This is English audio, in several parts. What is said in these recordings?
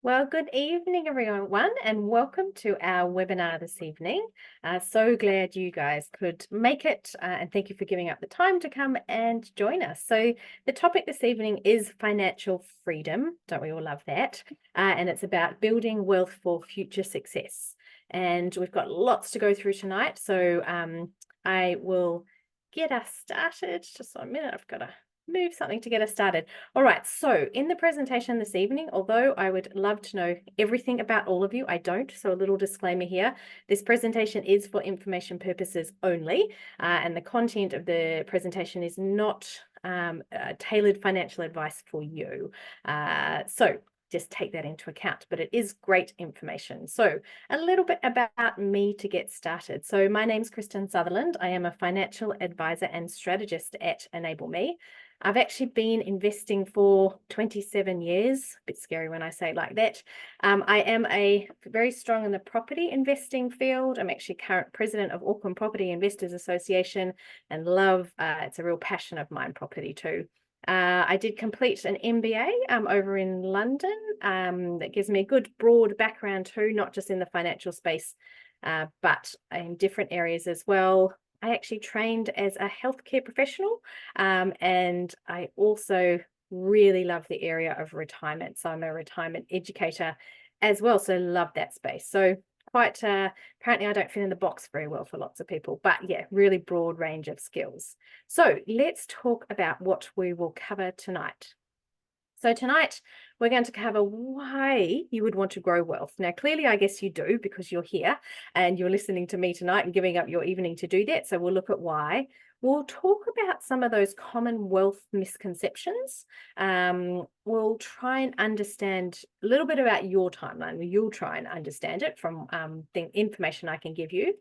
Well, good evening, everyone, and welcome to our webinar this evening. So glad you guys could make it, and thank you for giving up the time to come and join us. So the topic this evening is financial freedom. Don't we all love that? And it's about building wealth for future success. And we've got lots to go through tonight, so I will get us started. Just a minute, I've got to move something to get us started. All right, so in the presentation this evening, although I would love to know everything about all of you, I don't, so a little disclaimer here. This presentation is for information purposes only, and the content of the presentation is not tailored financial advice for you. So just take that into account, but it is great information. So a little bit about me to get started. So my name's Kristin Sutherland. I am a financial advisor and strategist at Enable Me. I've actually been investing for 27 years. A bit scary when I say it like that. I am very strong in the property investing field. I'm actually current president of Auckland Property Investors Association and love, it's a real passion of mine, property too. I did complete an MBA over in London. That gives me a good broad background too, not just in the financial space, but in different areas as well. I actually trained as a healthcare professional, and I also really love the area of retirement. So I'm a retirement educator as well, so love that space. So quite apparently I don't fit in the box very well for lots of people, but yeah, really broad range of skills. So let's talk about what we will cover tonight. So tonight we're going to cover why you would want to grow wealth. Now, clearly, I guess you do because you're here and you're listening to me tonight and giving up your evening to do that. So we'll look at why. We'll talk about some of those common wealth misconceptions. We'll try and understand a little bit about your timeline. You'll try and understand it from the information I can give you.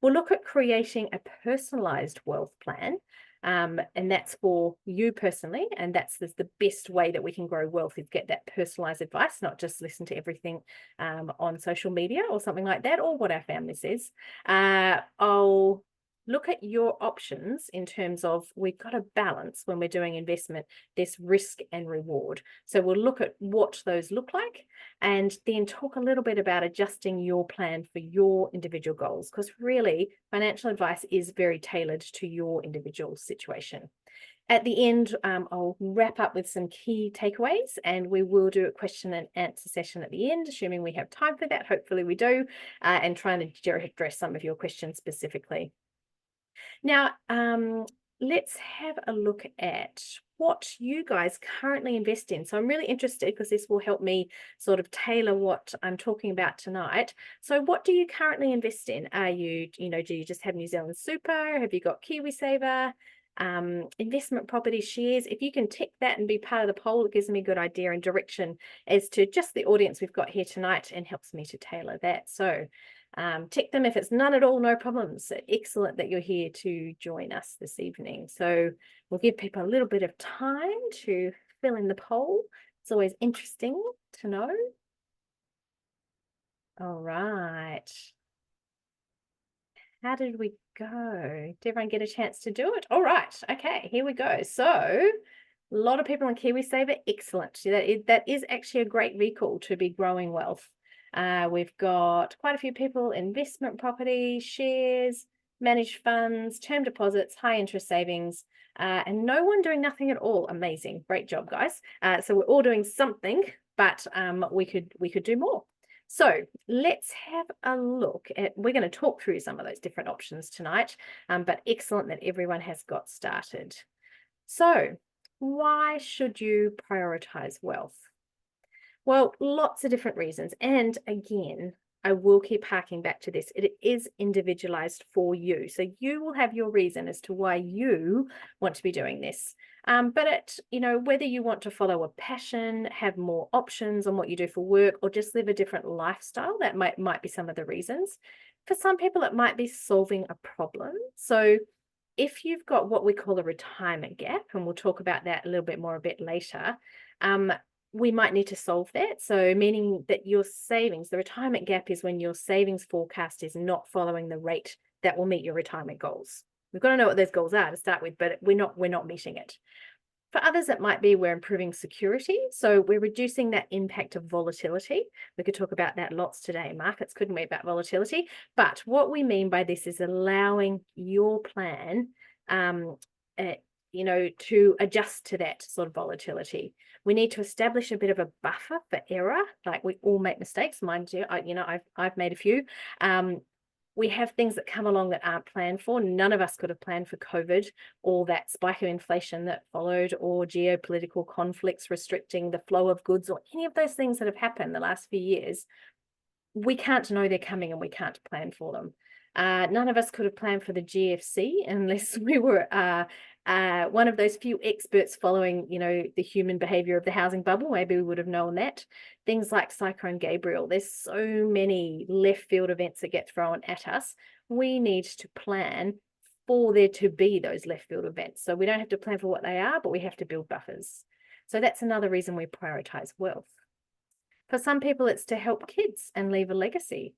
We'll look at creating a personalized wealth plan. And that's for you personally, and that's the best way that we can grow wealth is get that personalized advice, not just listen to everything on social media or something like that, or what our family says. I'll look at your options in terms of we've got a balance when we're doing investment, this risk and reward. So we'll look at what those look like and then talk a little bit about adjusting your plan for your individual goals, because really financial advice is very tailored to your individual situation. At the end, I'll wrap up with some key takeaways, and we will do a question and answer session at the end, assuming we have time for that. Hopefully we do, and trying to address some of your questions specifically. Now, let's have a look at what you guys currently invest in. So I'm really interested because this will help me sort of tailor what I'm talking about tonight. So what do you currently invest in? Are you, do you just have New Zealand Super? Have you got KiwiSaver? Investment property shares? If you can tick that and be part of the poll, it gives me a good idea and direction as to just the audience we've got here tonight and helps me to tailor that. So tick them. If it's none at all, no problems. Excellent that you're here to join us this evening. So we'll give people a little bit of time to fill in the poll. It's always interesting to know. All right. How did we go? Did everyone get a chance to do it? All right. Okay, here we go. So a lot of people on KiwiSaver. Excellent. That is actually a great recall to be growing wealth. We've got quite a few people, investment property, shares, managed funds, term deposits, high interest savings, and no one doing nothing at all. Amazing. Great job, guys. So we're all doing something, but we could do more. So let's have a look at, we're going to talk through some of those different options tonight, but excellent that everyone has got started. So why should you prioritize wealth? Well, lots of different reasons. And again, I will keep harking back to this. It is individualized for you. So you will have your reason as to why you want to be doing this. But whether you want to follow a passion, have more options on what you do for work, or just live a different lifestyle, that might be some of the reasons. For some people, it might be solving a problem. So if you've got what we call a retirement gap, and we'll talk about that a little bit more a bit later, we might need to solve that. So meaning that your savings, the retirement gap is when your savings forecast is not following the rate that will meet your retirement goals. We've got to know what those goals are to start with, but we're not meeting it. For others, it might be we're improving security. So we're reducing that impact of volatility. We could talk about that lots today. Markets, couldn't we, about volatility? But what we mean by this is allowing your plan, to adjust to that sort of volatility. We need to establish a bit of a buffer for error. Like, we all make mistakes, mind you. I've made a few. We have things that come along that aren't planned for. None of us could have planned for COVID or that spike of inflation that followed, or geopolitical conflicts restricting the flow of goods, or any of those things that have happened the last few years. We can't know they're coming, and we can't plan for them. None of us could have planned for the GFC unless we were one of those few experts following, the human behavior of the housing bubble. Maybe we would have known that. Things like Cyclone Gabriel. There's so many left field events that get thrown at us. We need to plan for there to be those left field events. So we don't have to plan for what they are, but we have to build buffers. So that's another reason we prioritize wealth. For some people, it's to help kids and leave a legacy.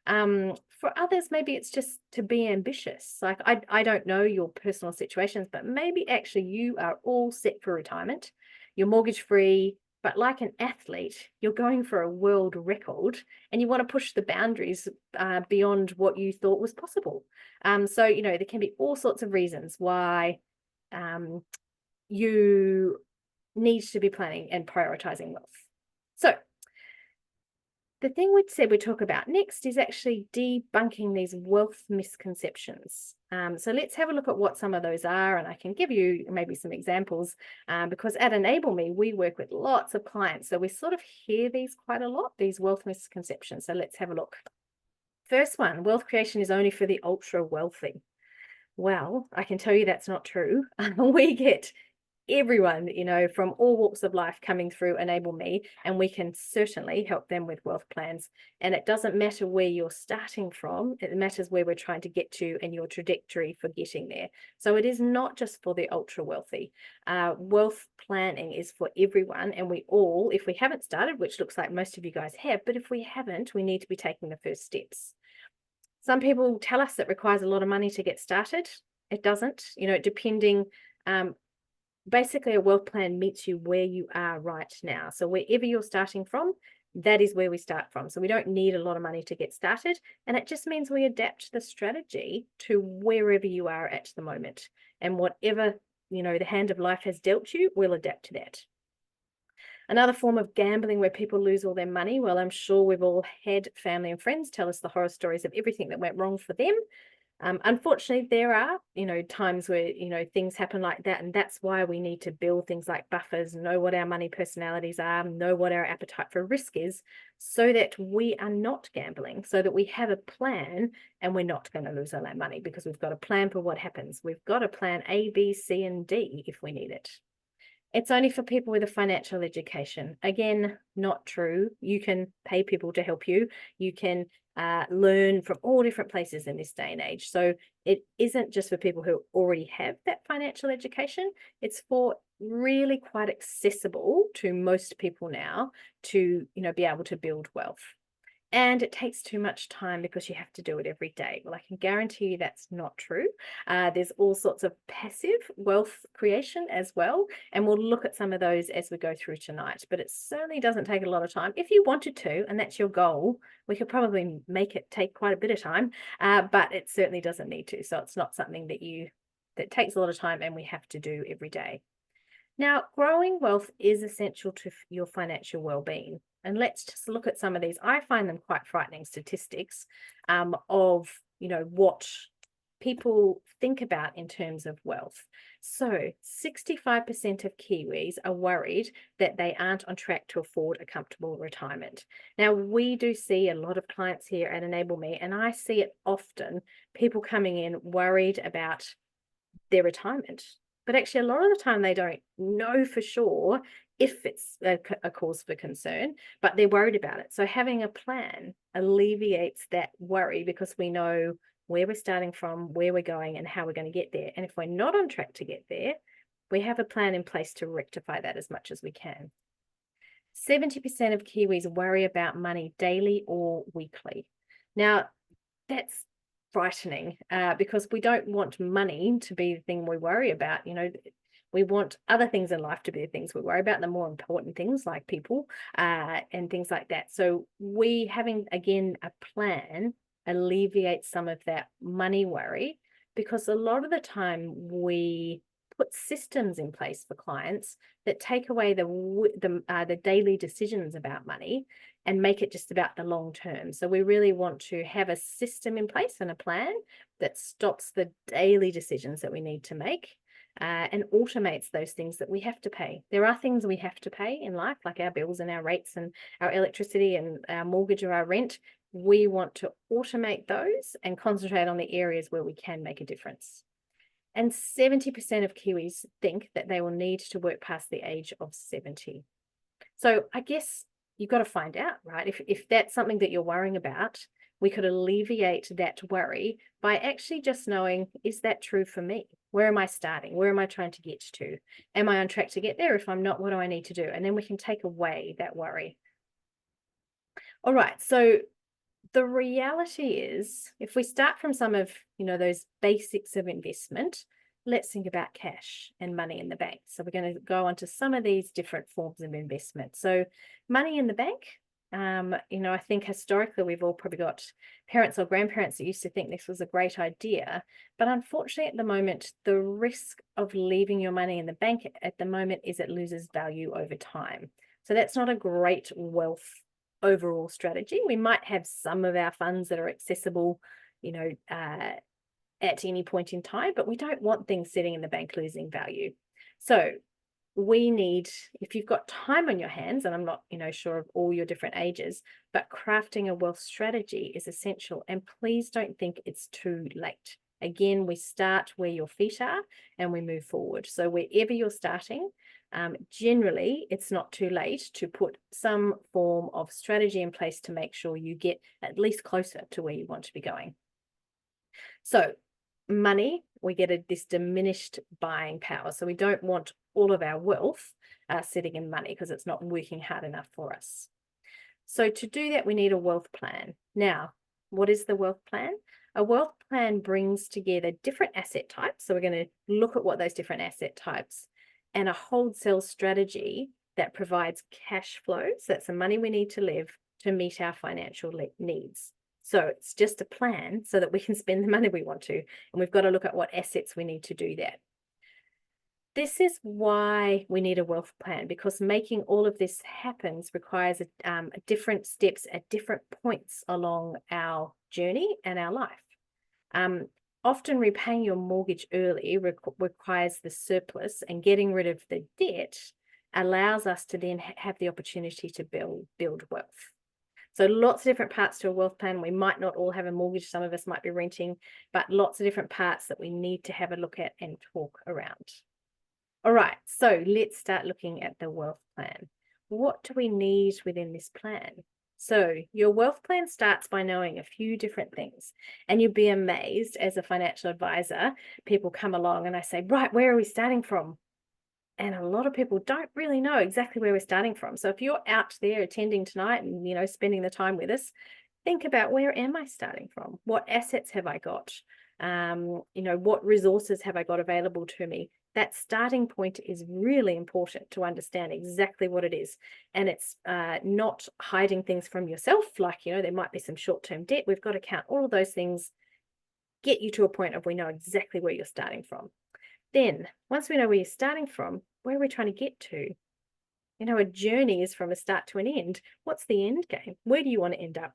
For others, maybe it's just to be ambitious. Like, I don't know your personal situations, but maybe actually you are all set for retirement. You're mortgage free, but like an athlete, you're going for a world record and you want to push the boundaries beyond what you thought was possible. So, there can be all sorts of reasons why you need to be planning and prioritizing wealth. So, the thing we said we'd talk about next is actually debunking these wealth misconceptions. So let's have a look at what some of those are, and I can give you maybe some examples because at Enable Me, we work with lots of clients. So we sort of hear these quite a lot, these wealth misconceptions. So let's have a look. First one, wealth creation is only for the ultra wealthy. Well, I can tell you that's not true. We get everyone, from all walks of life coming through Enable Me, and we can certainly help them with wealth plans. And it doesn't matter where you're starting from, it matters where we're trying to get to and your trajectory for getting there. So it is not just for the ultra wealthy. Wealth planning is for everyone, and we all, if we haven't started, which looks like most of you guys have, but if we haven't, we need to be taking the first steps. Some people tell us it requires a lot of money to get started. It doesn't, depending. Basically, a wealth plan meets you where you are right now. So wherever you're starting from, that is where we start from. So we don't need a lot of money to get started. And it just means we adapt the strategy to wherever you are at the moment. And whatever, the hand of life has dealt you, we'll adapt to that. Another form of gambling where people lose all their money. Well, I'm sure we've all had family and friends tell us the horror stories of everything that went wrong for them. Unfortunately, there are, times where, things happen like that. And that's why we need to build things like buffers, know what our money personalities are, know what our appetite for risk is, so that we are not gambling, so that we have a plan and we're not going to lose all our money, because we've got a plan for what happens. We've got a plan A, B, C, and D if we need it. It's only for people with a financial education. Again, not true. You can pay people to help you. You can learn from all different places in this day and age. So it isn't just for people who already have that financial education. It's for really quite accessible to most people now to, be able to build wealth. And it takes too much time because you have to do it every day. Well, I can guarantee you that's not true. There's all sorts of passive wealth creation as well. And we'll look at some of those as we go through tonight. But it certainly doesn't take a lot of time. If you wanted to, and that's your goal, we could probably make it take quite a bit of time, but it certainly doesn't need to. So it's not something that takes a lot of time and we have to do every day. Now, growing wealth is essential to your financial well-being. And let's just look at some of these. I find them quite frightening statistics of, what people think about in terms of wealth. So 65% of Kiwis are worried that they aren't on track to afford a comfortable retirement. Now, we do see a lot of clients here at Enable Me, and I see it often, people coming in worried about their retirement. But actually, a lot of the time they don't know for sure if it's a cause for concern, but they're worried about it. So having a plan alleviates that worry, because we know where we're starting from, where we're going, and how we're going to get there. And if we're not on track to get there, we have a plan in place to rectify that as much as we can. 70% of Kiwis worry about money daily or weekly. Now, that's frightening because we don't want money to be the thing we worry about. We want other things in life to be the things we worry about, the more important things like people and things like that. So we having, again, a plan alleviates some of that money worry, because a lot of the time we put systems in place for clients that take away the daily decisions about money and make it just about the long term. So we really want to have a system in place and a plan that stops the daily decisions that we need to make and automates those things that we have to pay. There are things we have to pay in life, like our bills and our rates and our electricity and our mortgage or our rent. We want to automate those and concentrate on the areas where we can make a difference. And 70% of Kiwis think that they will need to work past the age of 70. So I guess you've got to find out, right? If that's something that you're worrying about, we could alleviate that worry by actually just knowing, is that true for me? Where am I starting? Where am I trying to get to? Am I on track to get there? If I'm not, what do I need to do? And then we can take away that worry. All right, so the reality is, if we start from some of, those basics of investment, let's think about cash and money in the bank. So we're going to go on to some of these different forms of investment. So money in the bank, I think historically we've all probably got parents or grandparents that used to think this was a great idea, but unfortunately at the moment, the risk of leaving your money in the bank at the moment is it loses value over time. So that's not a great wealth overall strategy. We might have some of our funds that are accessible, at any point in time, but we don't want things sitting in the bank losing value. So we need, if you've got time on your hands, and I'm not, sure of all your different ages, but crafting a wealth strategy is essential. And please don't think it's too late. Again, we start where your feet are and we move forward. So wherever you're starting, generally, it's not too late to put some form of strategy in place to make sure you get at least closer to where you want to be going. So money, we get this diminished buying power. So we don't want all of our wealth sitting in money because it's not working hard enough for us. So to do that, we need a wealth plan. Now, what is the wealth plan? A wealth plan brings together different asset types. So we're going to look at what those different asset types and a wholesale strategy that provides cash flow. So that's the money we need to live to meet our financial needs. So it's just a plan so that we can spend the money we want to, and we've got to look at what assets we need to do that. This is why we need a wealth plan, because making all of this happen requires different steps at different points along our journey and our life. Often repaying your mortgage early requires the surplus, and getting rid of the debt allows us to then have the opportunity to build wealth. So lots of different parts to a wealth plan. We might not all have a mortgage. Some of us might be renting, but lots of different parts that we need to have a look at and talk around. All right, so let's start looking at the wealth plan. What do we need within this plan? So your wealth plan starts by knowing a few different things, and you'd be amazed as a financial advisor, people come along and I say, right, where are we starting from? And a lot of people don't really know exactly where we're starting from. So if you're out there attending tonight and, spending the time with us, think about, where am I starting from? What assets have I got? What resources have I got available to me? That starting point is really important to understand exactly what it is. And it's not hiding things from yourself. Like, there might be some short-term debt. We've got to count all of those things, get you to a point of we know exactly where you're starting from. Then once we know where you're starting from, where are we trying to get to? A journey is from a start to an end. What's the end game? Where do you want to end up?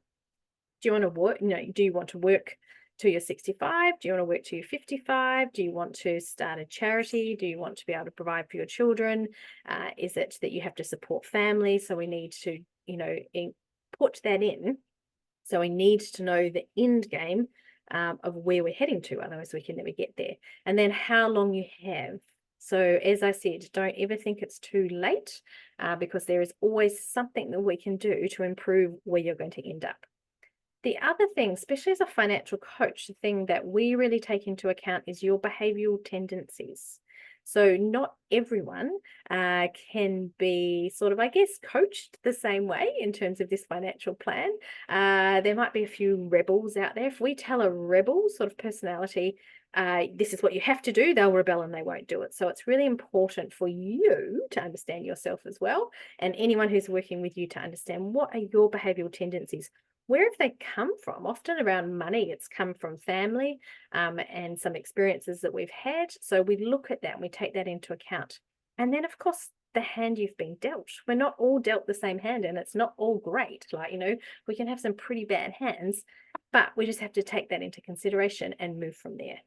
Do you want to work? Do you want to work till you're 65? Do you want to work till you're 55? Do you want to start a charity? Do you want to be able to provide for your children? Is it that you have to support families? So we need to, put that in. So we need to know the end game of where we're heading to, otherwise we can never get there. And then how long you have. So as I said, don't ever think it's too late because there is always something that we can do to improve where you're going to end up. The other thing, especially as a financial coach, the thing that we really take into account is your behavioral tendencies. So not everyone can be sort of, I guess, coached the same way in terms of this financial plan. There might be a few rebels out there. If we tell a rebel sort of personality, this is what you have to do, they'll rebel and they won't do it. So it's really important for you to understand yourself as well, and anyone who's working with you to understand what are your behavioral tendencies. Where have they come from? Often around money, it's come from family and some experiences that we've had. So we look at that and we take that into account. And then, of course, the hand you've been dealt. We're not all dealt the same hand, and it's not all great. Like, we can have some pretty bad hands, but we just have to take that into consideration and move from there.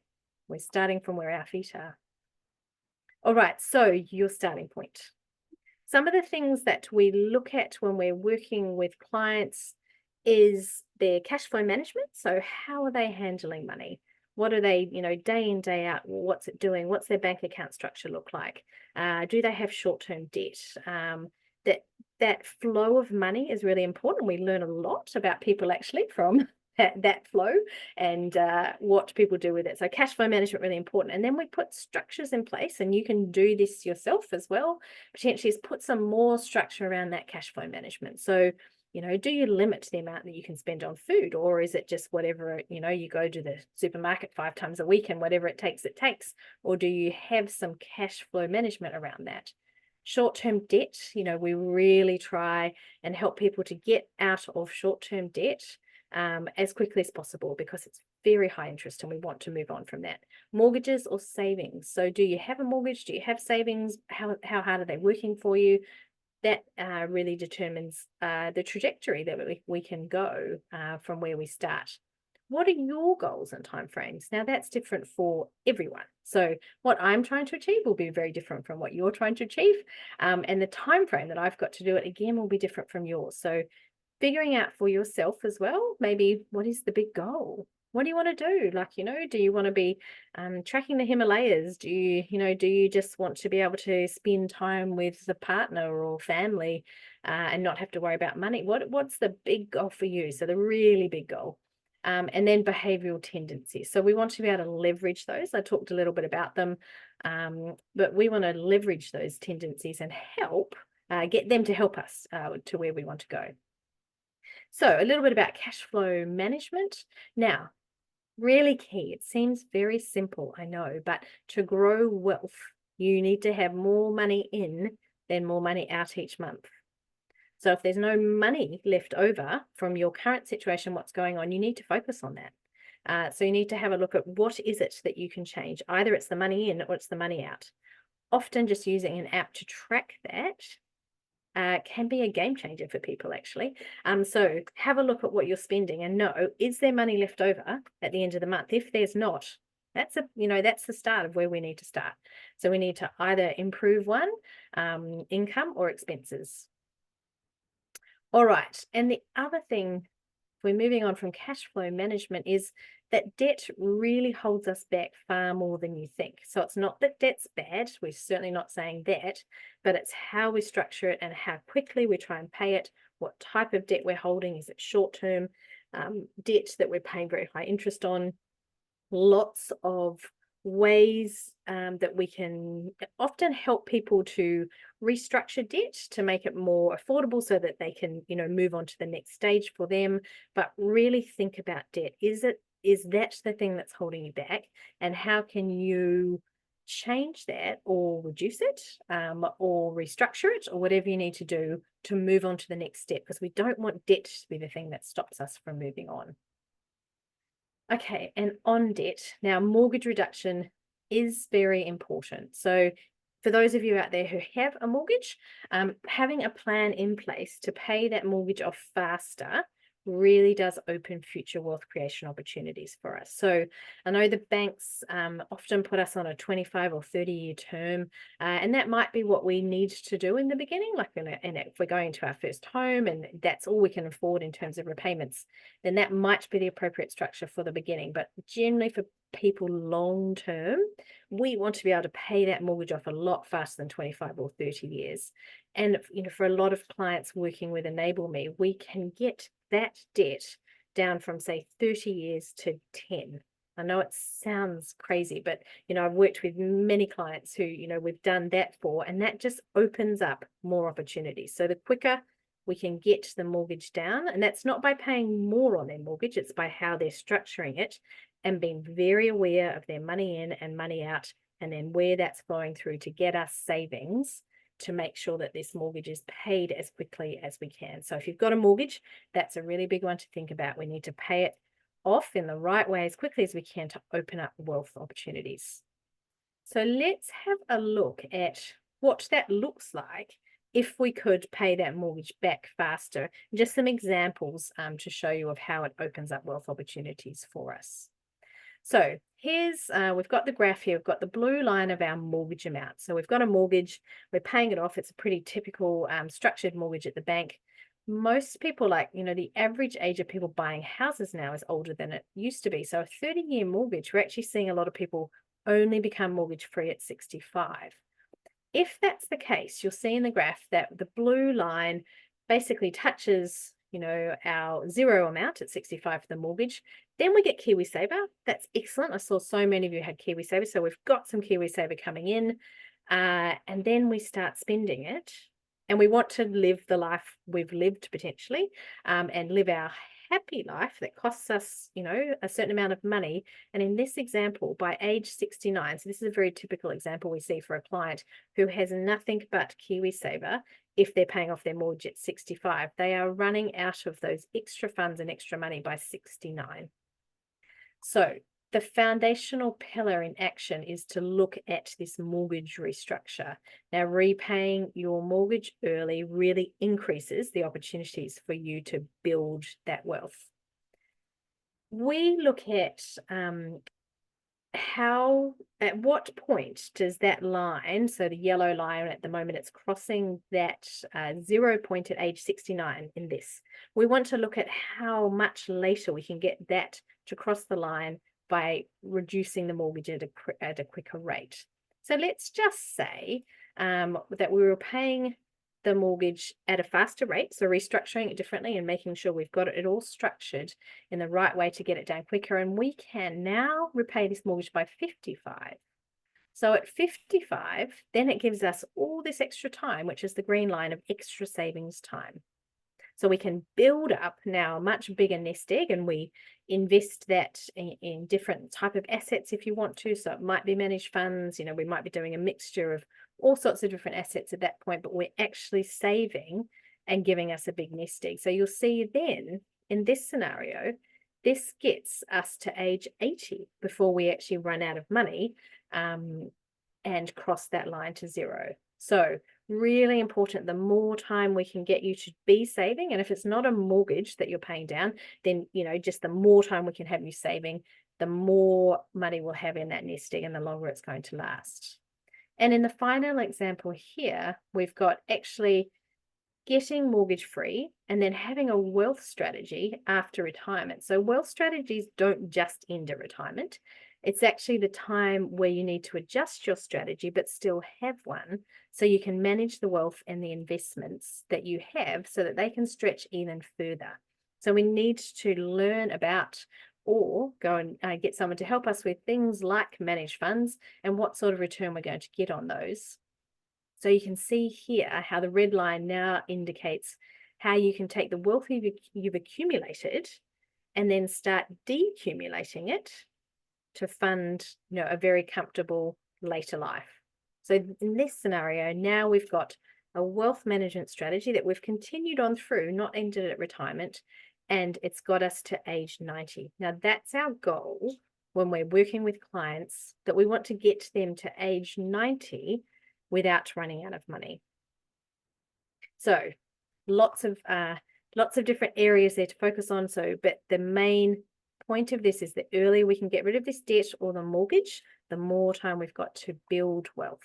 We're starting from where our feet are. All right, so your starting point. Some of the things that we look at when we're working with clients is their cash flow management. So how are they handling money? What are they, day in, day out? What's it doing? What's their bank account structure look like? Do they have short-term debt? That flow of money is really important. We learn a lot about people actually from that flow and what people do with it. So cash flow management, really important. And then we put structures in place, and you can do this yourself as well. Potentially is put some more structure around that cash flow management. So, do you limit the amount that you can spend on food, or is it just whatever, you go to the supermarket 5 times a week and whatever it takes, or do you have some cash flow management around that? Short-term debt, we really try and help people to get out of short-term debt as quickly as possible, because it's very high interest and we want to move on from that. Mortgages or savings. So do you have a mortgage? Do you have savings? How hard are they working for you? That really determines the trajectory that we can go from where we start. What are your goals and timeframes? Now that's different for everyone. So what I'm trying to achieve will be very different from what you're trying to achieve. And the time frame that I've got to do it again will be different from yours. So figuring out for yourself as well, maybe what is the big goal? What do you want to do? Like, do you want to be tracking the Himalayas? Do you just want to be able to spend time with the partner or family and not have to worry about money? What's the big goal for you? So the really big goal. And then behavioral tendencies. So we want to be able to leverage those. I talked a little bit about them, but we want to leverage those tendencies and help get them to help us to where we want to go. So a little bit about cash flow management. Now, really key. It seems very simple, I know, but to grow wealth, you need to have more money in than more money out each month. So if there's no money left over from your current situation, what's going on, you need to focus on that. So you need to have a look at what is it that you can change. Either it's the money in or it's the money out. Often just using an app to track that can be a game changer for people actually. So have a look at what you're spending and know, is there money left over at the end of the month? If there's not, that's the start of where we need to start. So we need to either improve one, income or expenses. All right. And the other thing, if we're moving on from cash flow management, is that debt really holds us back far more than you think. So it's not that debt's bad. We're certainly not saying that, but it's how we structure it and how quickly we try and pay it, what type of debt we're holding. Is it short-term debt that we're paying very high interest on? Lots of ways that we can often help people to restructure debt to make it more affordable so that they can, move on to the next stage for them. But really think about debt. Is that the thing that's holding you back? And how can you change that or reduce it or restructure it or whatever you need to do to move on to the next step? Because we don't want debt to be the thing that stops us from moving on. Okay, and on debt, now mortgage reduction is very important. So for those of you out there who have a mortgage, having a plan in place to pay that mortgage off faster really does open future wealth creation opportunities for us. So I know the banks often put us on a 25 or 30-year term, and that might be what we need to do in the beginning. Like if we're going to our first home and that's all we can afford in terms of repayments, then that might be the appropriate structure for the beginning. But generally for people long term, we want to be able to pay that mortgage off a lot faster than 25 or 30 years. And for a lot of clients working with Enable Me, we can get that debt down from say 30 years to 10. I know it sounds crazy, but, I've worked with many clients who, we've done that for, and that just opens up more opportunities. So the quicker we can get the mortgage down, and that's not by paying more on their mortgage, it's by how they're structuring it and being very aware of their money in and money out, and then where that's flowing through to get us savings to make sure that this mortgage is paid as quickly as we can. So if you've got a mortgage, that's a really big one to think about. We need to pay it off in the right way as quickly as we can to open up wealth opportunities. So let's have a look at what that looks like if we could pay that mortgage back faster. Just some examples to show you of how it opens up wealth opportunities for us. So here's, we've got the graph here, we've got the blue line of our mortgage amount. So we've got a mortgage, we're paying it off. It's a pretty typical structured mortgage at the bank. Most people, the average age of people buying houses now is older than it used to be. So a 30-year mortgage, we're actually seeing a lot of people only become mortgage free at 65. If that's the case, you'll see in the graph that the blue line basically touches, our zero amount at 65 for the mortgage. Then we get KiwiSaver. That's excellent. I saw so many of you had KiwiSaver. So we've got some KiwiSaver coming in. And then we start spending it. And we want to live the life we've lived potentially, and live our happy life that costs us, a certain amount of money. And in this example, by age 69, so this is a very typical example we see for a client who has nothing but KiwiSaver. If they're paying off their mortgage at 65, they are running out of those extra funds and extra money by 69. So the foundational pillar in action is to look at this mortgage restructure. Now, repaying your mortgage early really increases the opportunities for you to build that wealth. We look at at what point does that line, so the yellow line at the moment, it's crossing that 0 point at age 69 in this. We want to look at how much later we can get that to cross the line by reducing the mortgage at a quicker rate. So let's just say that we were paying the mortgage at a faster rate, so restructuring it differently and making sure we've got it all structured in the right way to get it down quicker, and we can now repay this mortgage by 55. So at 55, then it gives us all this extra time, which is the green line of extra savings time. So we can build up now a much bigger nest egg, and we invest that in different type of assets if you want to. So it might be managed funds, we might be doing a mixture of all sorts of different assets at that point, but we're actually saving and giving us a big nest egg. So you'll see then in this scenario, this gets us to age 80 before we actually run out of money and cross that line to zero. So really important, the more time we can get you to be saving, and if it's not a mortgage that you're paying down, then, just the more time we can have you saving, the more money we'll have in that nest egg and the longer it's going to last. And in the final example here, we've got actually getting mortgage free and then having a wealth strategy after retirement. So wealth strategies don't just end at retirement. It's actually the time where you need to adjust your strategy, but still have one, so you can manage the wealth and the investments that you have so that they can stretch even further. So we need to learn about or go and get someone to help us with things like managed funds and what sort of return we're going to get on those. So you can see here how the red line now indicates how you can take the wealth you've accumulated and then start decumulating it to fund, a very comfortable later life. So in this scenario, now we've got a wealth management strategy that we've continued on through, not ended at retirement, and it's got us to age 90. Now that's our goal when we're working with clients, that we want to get them to age 90 without running out of money. So lots of different areas there to focus on. But the main point of this is the earlier we can get rid of this debt or the mortgage, the more time we've got to build wealth.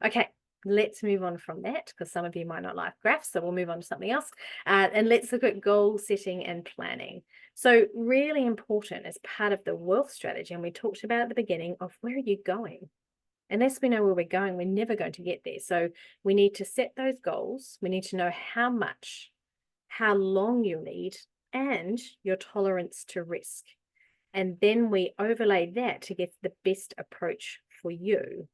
Okay, let's move on from that, because some of you might not like graphs, so we'll move on to something else. And let's look at goal setting and planning. So really important as part of the wealth strategy, and we talked about at the beginning, of where are you going? Unless we know where we're going, we're never going to get there. So we need to set those goals. We need to know how much, how long you'll need, and your tolerance to risk. And then we overlay that to get the best approach for you.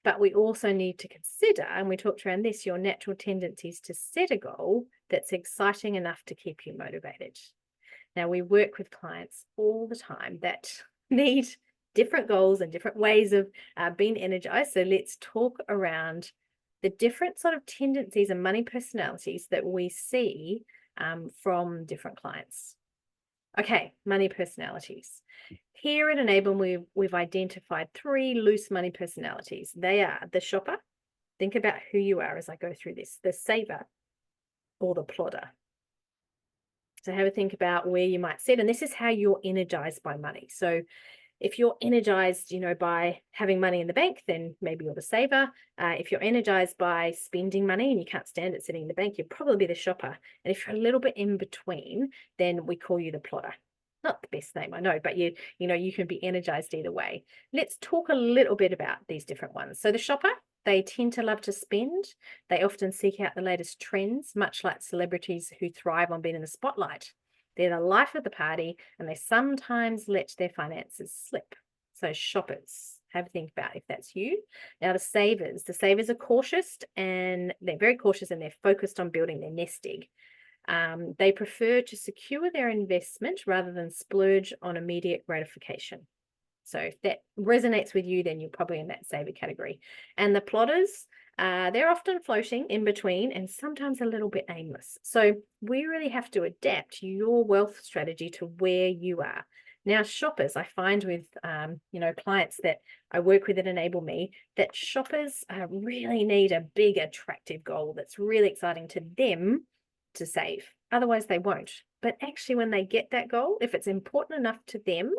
But we also need to consider, and we talked around this, your natural tendencies to set a goal that's exciting enough to keep you motivated. Now, we work with clients all the time that need different goals and different ways of being energized. So let's talk around the different sort of tendencies and money personalities that we see from different clients. Okay, money personalities. Here at Enable, we've identified 3 loose money personalities. They are the shopper. Think about who you are as I go through this. The saver or the plodder. So have a think about where you might sit. And this is how you're energized by money. So if you're energized, by having money in the bank, then maybe you're the saver. If you're energized by spending money and you can't stand it sitting in the bank, you'll probably be the shopper. And if you're a little bit in between, then we call you the plodder. Not the best name, I know, but you can be energized either way. Let's talk a little bit about these different ones. So the shopper, they tend to love to spend. They often seek out the latest trends, much like celebrities who thrive on being in the spotlight. They're the life of the party, and they sometimes let their finances slip. So shoppers, have a think about if that's you. Now the savers are cautious, and they're very cautious, and they're focused on building their nest egg. They prefer to secure their investment rather than splurge on immediate gratification. So if that resonates with you, then you're probably in that saver category. And the plotters, they're often floating in between and sometimes a little bit aimless. So we really have to adapt your wealth strategy to where you are. Now, shoppers, I find with clients that I work with that enable me, that shoppers really need a big, attractive goal that's really exciting to them to save. Otherwise, they won't. But actually, when they get that goal, if it's important enough to them,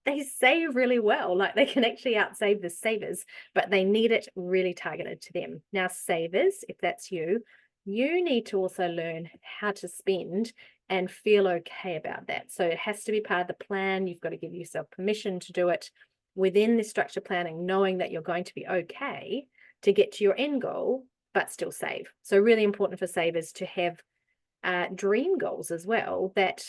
they save really well. Like they can actually outsave the savers, but they need it really targeted to them. Now, savers, if that's you, you need to also learn how to spend and feel okay about that. So it has to be part of the plan. You've got to give yourself permission to do it within the structured planning, knowing that you're going to be okay to get to your end goal, but still save. So really important for savers to have dream goals as well that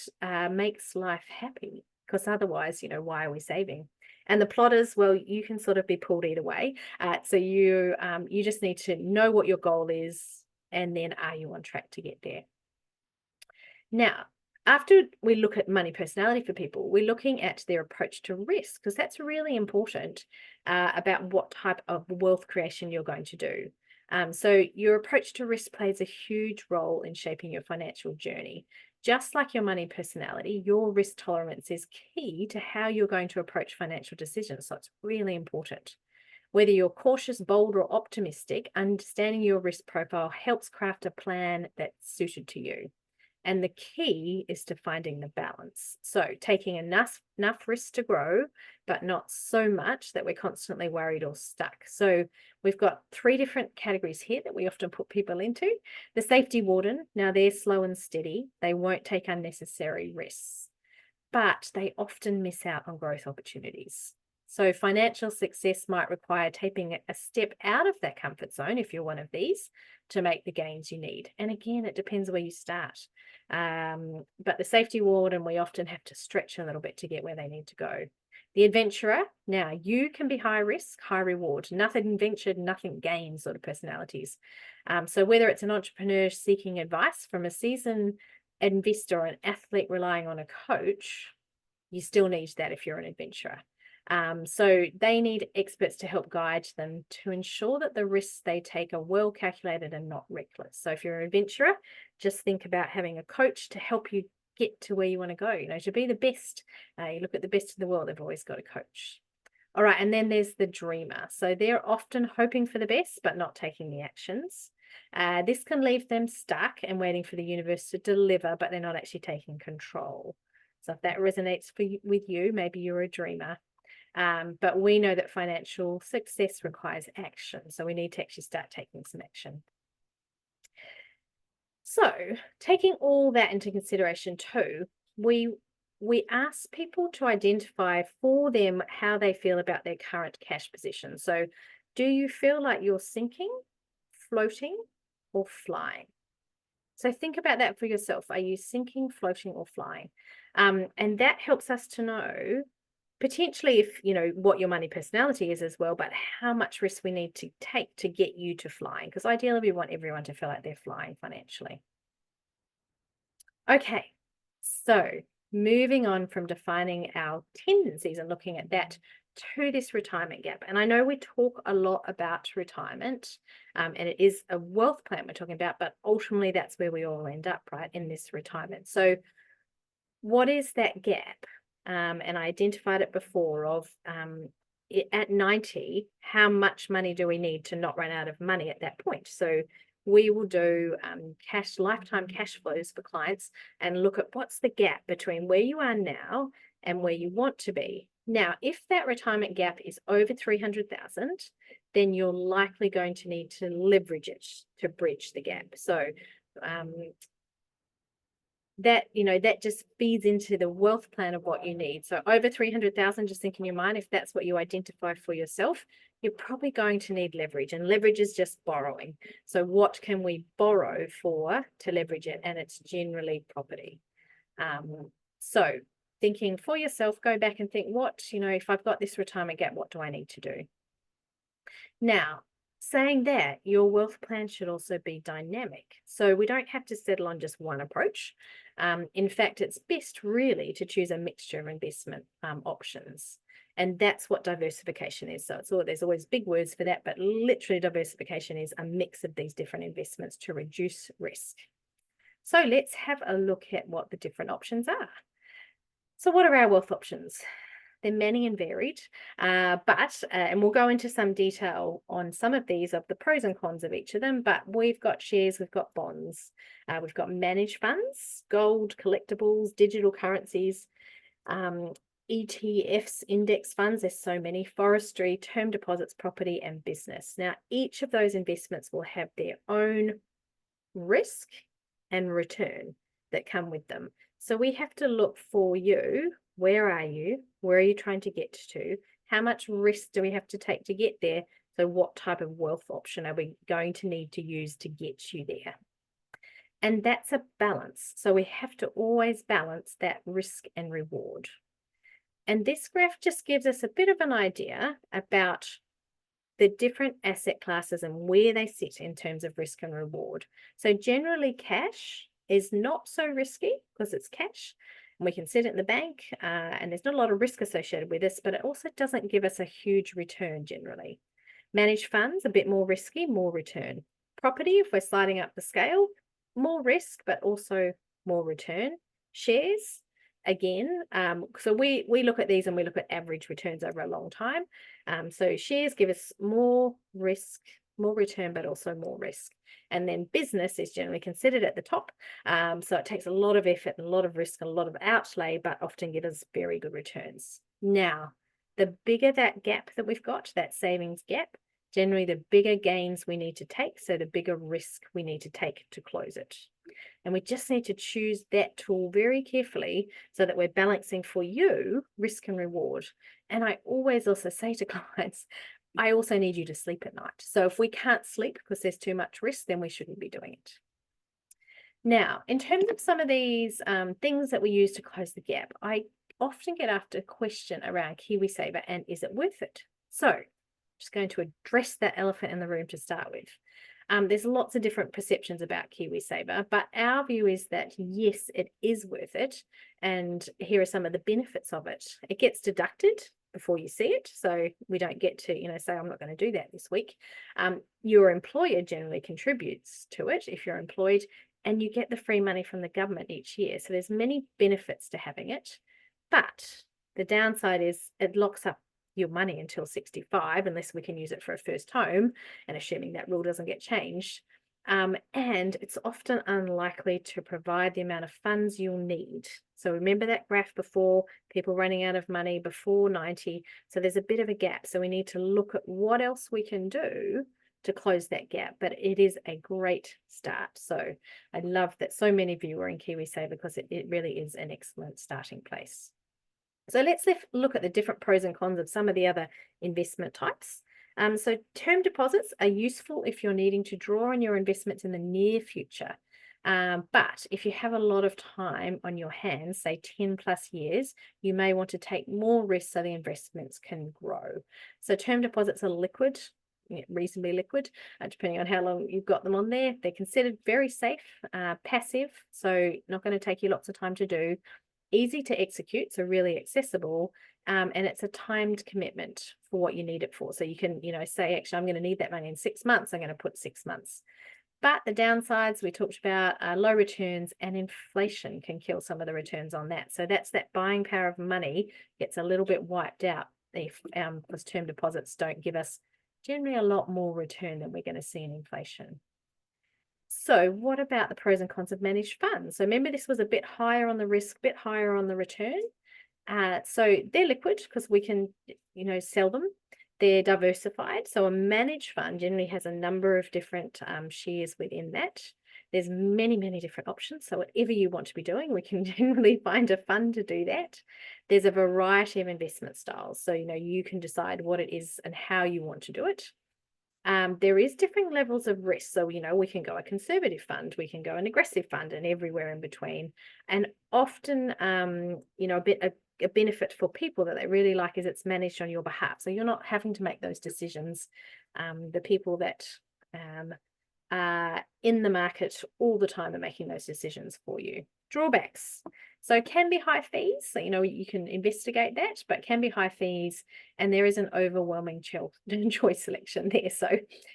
makes life happy. Because otherwise, why are we saving? And the plotters, well, you can sort of be pulled either way. So you just need to know what your goal is, and then are you on track to get there? Now, after we look at money personality for people, we're looking at their approach to risk, because that's really important about what type of wealth creation you're going to do. So your approach to risk plays a huge role in shaping your financial journey. Just like your money personality, your risk tolerance is key to how you're going to approach financial decisions. So it's really important. Whether you're cautious, bold, or optimistic, understanding your risk profile helps craft a plan that's suited to you. And the key is to finding the balance. So taking enough risk to grow, but not so much that we're constantly worried or stuck. So we've got 3 different categories here that we often put people into. The safety warden, now they're slow and steady. They won't take unnecessary risks, but they often miss out on growth opportunities. So financial success might require taking a step out of that comfort zone, if you're one of these, to make the gains you need. And again, it depends where you start. But the safety warden, we often have to stretch a little bit to get where they need to go. The adventurer, now you can be high risk, high reward, nothing ventured, nothing gained sort of personalities. So whether it's an entrepreneur seeking advice from a seasoned investor or an athlete relying on a coach, you still need that if you're an adventurer. So they need experts to help guide them to ensure that the risks they take are well calculated and not reckless. So if you're an adventurer, just think about having a coach to help you get to where you want to go, to be the best. You look at the best in the world, they've always got a coach. All right, and then there's the dreamer. So they're often hoping for the best, but not taking the actions. This can leave them stuck and waiting for the universe to deliver, but they're not actually taking control. So if that resonates with you, maybe you're a dreamer. But we know that financial success requires action. So we need to actually start taking some action. So taking all that into consideration too, we ask people to identify for them how they feel about their current cash position. So do you feel like you're sinking, floating, or flying? So think about that for yourself. Are you sinking, floating, or flying? And that helps us to know potentially if you know what your money personality is as well, but how much risk we need to take to get you to flying. Because ideally, we want everyone to feel like they're flying financially. Okay, so moving on from defining our tendencies and looking at that to this retirement gap. And I know we talk a lot about retirement, and it is a wealth plan we're talking about, but ultimately that's where we all end up, right, in this retirement. So what is that gap? And I identified it before of at 90, how much money do we need to not run out of money at that point? So we will do lifetime cash flows for clients and look at what's the gap between where you are now and where you want to be. Now, if that retirement gap is over 300,000, then you're likely going to need to leverage it to bridge the gap. So that just feeds into the wealth plan of what you need. So over 300,000, just think in your mind, if that's what you identify for yourself, you're probably going to need leverage, and leverage is just borrowing. So what can we borrow for to leverage it? And it's generally property. So thinking for yourself, go back and think, if I've got this retirement gap, what do I need to do? Now, saying that, your wealth plan should also be dynamic. So we don't have to settle on just one approach. In fact, it's best really to choose a mixture of investment options. And that's what diversification is. So there's always big words for that, but literally diversification is a mix of these different investments to reduce risk. So let's have a look at what the different options are. So what are our wealth options? They're many and varied, and we'll go into some detail on some of these, of the pros and cons of each of them, but we've got shares, we've got bonds, we've got managed funds, gold, collectibles, digital currencies, ETFs, index funds, there's so many, forestry, term deposits, property, and business. Now, each of those investments will have their own risk and return that come with them. So we have to look for you. Where are you? Where are you trying to get to? How much risk do we have to take to get there? So what type of wealth option are we going to need to use to get you there? And that's a balance. So we have to always balance that risk and reward. And this graph just gives us a bit of an idea about the different asset classes and where they sit in terms of risk and reward. So generally cash is not so risky because it's cash. We can sit it in the bank and there's not a lot of risk associated with this, but it also doesn't give us a huge return generally. Managed funds, a bit more risky, more return. Property, if we're sliding up the scale, more risk, but also more return. Shares, again, so we look at these and we look at average returns over a long time. So shares give us more risk, more return, but also more risk. And then business is generally considered at the top. So it takes a lot of effort and a lot of risk and a lot of outlay, but often gives us very good returns. Now, the bigger that gap that we've got, that savings gap, generally the bigger gains we need to take. So the bigger risk we need to take to close it. And we just need to choose that tool very carefully so that we're balancing for you risk and reward. And I always also say to clients, I also need you to sleep at night. So if we can't sleep because there's too much risk, then we shouldn't be doing it. Now, in terms of some of these things that we use to close the gap, I often get asked a question around KiwiSaver and is it worth it? So I'm just going to address that elephant in the room to start with. There's lots of different perceptions about KiwiSaver, but our view is that yes, it is worth it. And here are some of the benefits of it. It gets deducted before you see it. So we don't get to, say, I'm not going to do that this week. Your employer generally contributes to it if you're employed, and you get the free money from the government each year. So there's many benefits to having it. But the downside is it locks up your money until 65, unless we can use it for a first home, and assuming that rule doesn't get changed. And it's often unlikely to provide the amount of funds you'll need. So remember that graph before, people running out of money before 90. So there's a bit of a gap. So we need to look at what else we can do to close that gap. But it is a great start. So I love that so many of you are in KiwiSaver because it really is an excellent starting place. So let's look at the different pros and cons of some of the other investment types. So term deposits are useful if you're needing to draw on your investments in the near future. But if you have a lot of time on your hands, say 10 plus years, you may want to take more risk so the investments can grow. So term deposits are liquid, reasonably liquid, depending on how long you've got them on there. They're considered very safe, passive, so not going to take you lots of time to do, easy to execute, so really accessible, and it's a timed commitment for what you need it for. So you can, say, actually, I'm going to need that money in 6 months. I'm going to put 6 months. But the downsides we talked about are low returns, and inflation can kill some of the returns on that. So that's that buying power of money gets a little bit wiped out if because term deposits don't give us generally a lot more return than we're going to see in inflation. So what about the pros and cons of managed funds? So remember, this was a bit higher on the risk, bit higher on the return. So they're liquid because we can, sell them. They're diversified. So a managed fund generally has a number of different shares within that. There's many, many different options. So whatever you want to be doing, we can generally find a fund to do that. There's a variety of investment styles. So, you can decide what it is and how you want to do it. There is different levels of risk. So, we can go a conservative fund, we can go an aggressive fund, and everywhere in between. And often, a benefit for people that they really like is it's managed on your behalf. So you're not having to make those decisions. The people that are in the market all the time are making those decisions for you. Drawbacks. So can be high fees. So, you can investigate that, but can be high fees, and there is an overwhelming choice selection there. So